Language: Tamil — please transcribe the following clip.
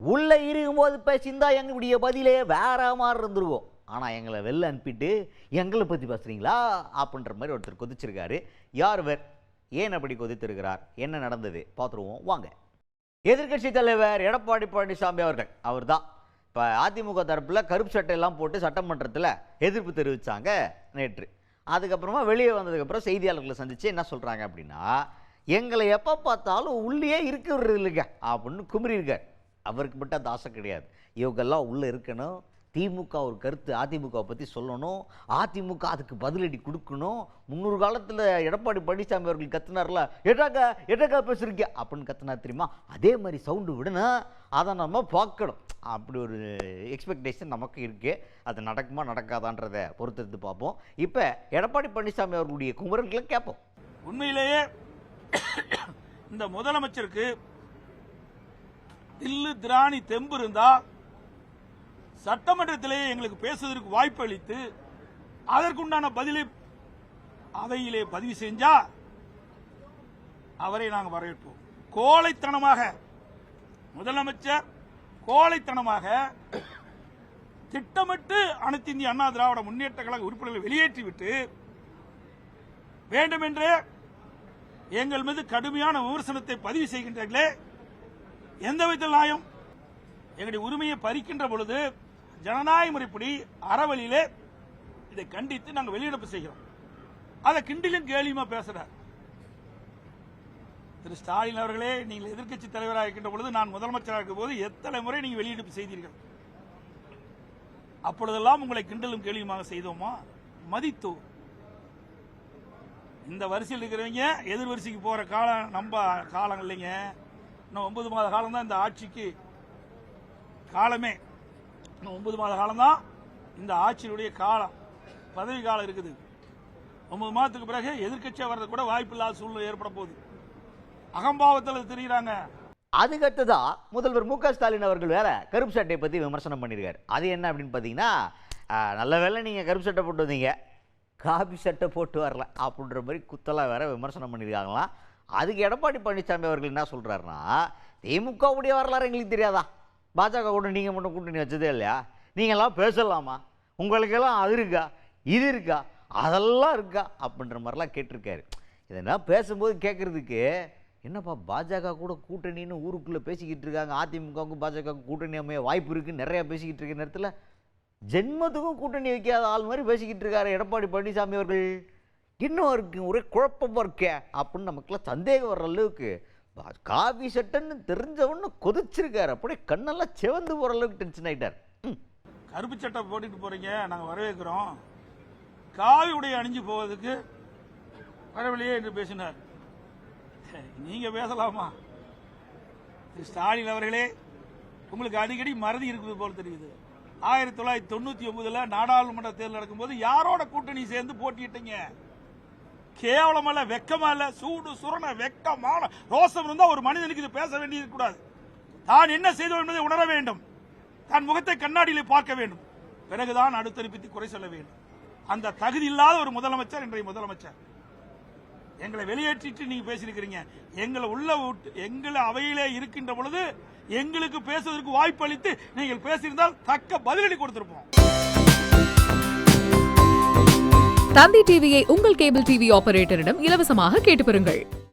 உள்ள இருக்கும்போது பேசியிருந்தா எங்களுடைய பதிலே வேற மாதிரி இருந்திருக்கும். ஆனால் எங்களை வெளில அனுப்பிட்டு எங்களை பற்றி பேசுகிறீங்களா அப்படின்ற மாதிரி ஒருத்தர் கொதிச்சிருக்காரு. யார் வேர், ஏன் அப்படி கொதித்திருக்கிறார், என்ன நடந்தது பார்த்துருவோம் வாங்க. எதிர்க்கட்சி தலைவர் எடப்பாடி பழனிசாமி அவர் தான் இப்போ அதிமுக தரப்பில் கருப்பு சட்டையெல்லாம் போட்டு சட்டமன்றத்தில் எதிர்ப்பு தெரிவித்தாங்க நேற்று. அதுக்கப்புறமா வெளியே வந்ததுக்கப்புறம் செய்தியாளர்களை சந்தித்து என்ன சொல்கிறாங்க அப்படின்னா, எங்களை எப்போ பார்த்தாலும் உள்ளே இருக்கிறது இல்லைங்க அப்படின்னு குமரியிருக்கார். அவருக்கு மட்டும் அந்த ஆசை கிடையாது, இவங்கெல்லாம் உள்ளே இருக்கணும், திமுக ஒரு கருத்து அதிமுகவை பற்றி சொல்லணும், அதிமுக அதுக்கு பதிலடி கொடுக்கணும். 300 காலத்தில் எடப்பாடி பழனிசாமி அவர்கள் கத்துனார்ல, எட்டாக்கா பேசுறீங்க அப்படின்னு கத்துனார் தெரியுமா, அதே மாதிரி சவுண்டு விடணும், அதை நம்ம பார்க்கணும். அப்படி ஒரு எக்ஸ்பெக்டேஷன் நமக்கு இருக்குது. அது நடக்குமா நடக்காதான்றதை பொறுத்திருந்து பார்ப்போம். இப்போ எடப்பாடி பழனிசாமி அவர்களுடைய குமரல்களை கேட்போம். உண்மையிலேயே இந்த முதலமைச்சருக்கு தில்லு திராணி தெம்பு இருந்தா சட்டமன்றத்திலேயே எங்களுக்கு பேசுவதற்கு வாய்ப்பு அளித்து அதற்குண்டான பதிலை அவையிலே பதிவு செஞ்சா அவரை நாங்கள் வரவேற்போம். கோழைத்தனமாக முதலமைச்சர் கோழைத்தனமாக திட்டமிட்டு அனைத்து இந்திய அண்ணா திராவிட முன்னேற்ற கழக உறுப்பினர்களை வெளியேற்றிவிட்டு வேண்டுமென்றே எங்கள் மீது கடுமையான விமர்சனத்தை பதிவு செய்கின்றீர்களே, எந்த விதத்தில் நியாயம்? எங்களுடைய உரிமையை பறிக்கின்ற பொழுது ஜனநாயக முறைப்படி அறவழியிலே இதை கண்டித்து நாங்கள் வெளியிடப்பு செய்கிறோம். அதை கிண்டிலும் கேலியுமா பேசுறார் திரு ஸ்டாலின் அவர்களே. நீங்கள் எதிர்க்கட்சி தலைவராக இருக்கின்ற பொழுது, நான் முதலமைச்சராக இருக்கும் போது எத்தனை முறை நீங்கள் வெளியிடப்பு செய்தீர்கள்? அப்பொழுதெல்லாம் உங்களை கிண்டலும் கேலியுமாக செய்தோமா? மதித்தோம். இந்த வரிசையில் இருக்கிறவங்க எதிர் வரிசைக்கு போற காலம் நம்ம காலம் இல்லைங்க. இன்னும் 9 மாத காலம் தான் இந்த ஆட்சிக்கு காலமே. இன்னும் 9 மாத காலம் தான் இந்த ஆட்சியினுடைய காலம், பதவி காலம் இருக்குது. 9 மாதத்துக்கு பிறகு எதிர்க்கட்சியா வர்றது கூட வாய்ப்பு இல்லாத சூழ்நிலை ஏற்பட போகுது. அகம்பாவத்தில் தெரியுறாங்க. அதுக்கடுத்துதான் முதல்வர் மு.க. ஸ்டாலின் அவர்கள் வேற கருப்பு சட்டையை பற்றி விமர்சனம் பண்ணியிருக்காரு. அது என்ன அப்படின்னு பார்த்தீங்கன்னா, நல்ல வேளை நீங்கள் கருப்பு சட்டை போட்டு வந்தீங்க, காபி சட்டை போட்டு வரல அப்படின்ற மாதிரி குத்தலாக வேற விமர்சனம் பண்ணியிருக்காங்களாம். அதுக்கு எடப்பாடி பழனிசாமி அவர்கள் என்ன சொல்கிறாருன்னா, திமுகவுடைய வரலாறு எங்களுக்கு தெரியாதா, பாஜக கூட நீங்கள் மட்டும் கூட்டணி வச்சதே இல்லையா, நீங்கள்லாம் பேசலாமா, உங்களுக்கெல்லாம் அது இருக்கா இது இருக்கா அதெல்லாம் இருக்கா அப்படின்ற மாதிரிலாம் கேட்டிருக்காரு. இதெல்லாம் பேசும்போது கேட்குறதுக்கு, என்னப்பா பாஜக கூட கூட்டணின்னு ஊருக்குள்ளே பேசிக்கிட்டு இருக்காங்க, அதிமுகவுக்கும் பாஜகவுக்கும் கூட்டணி அமைய வாய்ப்பு இருக்குன்னு நிறையா பேசிக்கிட்டு இருக்க நேரத்தில் ஜென்மத்துக்கும் கூட்டணி வைக்காத ஆள் மாதிரி பேசிக்கிட்டு இருக்காரு எடப்பாடி பழனிசாமி அவர்கள். இன்னும் இருக்கு ஒரே குழப்பமாக இருக்கே அப்படின்னு நமக்குலாம் சந்தேகம் வர்ற அளவுக்கு காபி சட்டைன்னு தெரிஞ்சவொன்னு கொதிச்சிருக்காரு. அப்படியே கண்ணெல்லாம் சிவந்து போகிற அளவுக்கு டென்ஷன் ஆகிட்டார். கருப்பு சட்டை போட்டுட்டு போறீங்க, நாங்கள் வரவேற்கிறோம், காவி உடைய அணிஞ்சு போவதுக்கு வரவில்லையே என்று பேசினார். நீங்க பேசலாமா? ஸ்டாலின் அவர்களே, உங்களுக்கு அடிக்கடி மறதி இருக்குது போல தெரியுது. 1999 நாடாளுமன்ற தேர்தல் நடக்கும்போது யாரோட கூட்டணி சேர்ந்து போட்டிட்டீங்க? கேவலமல்ல, வெக்கமா இல்ல? சூடு சுரண வெக்கமான ரோசம் இருந்தா ஒரு மனிதனுக்கு இது பேச வேண்டியது கூடாது. தான் என்ன செய்தோம் என்பதை உணர வேண்டும், தன் முகத்தை கண்ணாடியிலே பார்க்க வேண்டும், பிறகுதான் அடுத்தறிவித்து குறை சொல்ல வேண்டும். அந்த தகுதி இல்லாத ஒரு முதலமைச்சர் இன்றைய முதலமைச்சர். எங்களை வெளியேற்றிட்டு நீங்க பேசியிருக்கிறீங்க. எங்களை அவையிலே இருக்கின்ற பொழுது எங்களுக்கு பேசுவதற்கு வாய்ப்பு அளித்து நீங்கள் பேசியிருந்தால் தக்க பதிலடி கொடுத்திருப்போம். தந்தி டிவியை உங்கள் கேபிள் டிவி ஆபரேட்டரிடம் இலவசமாக கேட்டு பெறுங்கள்.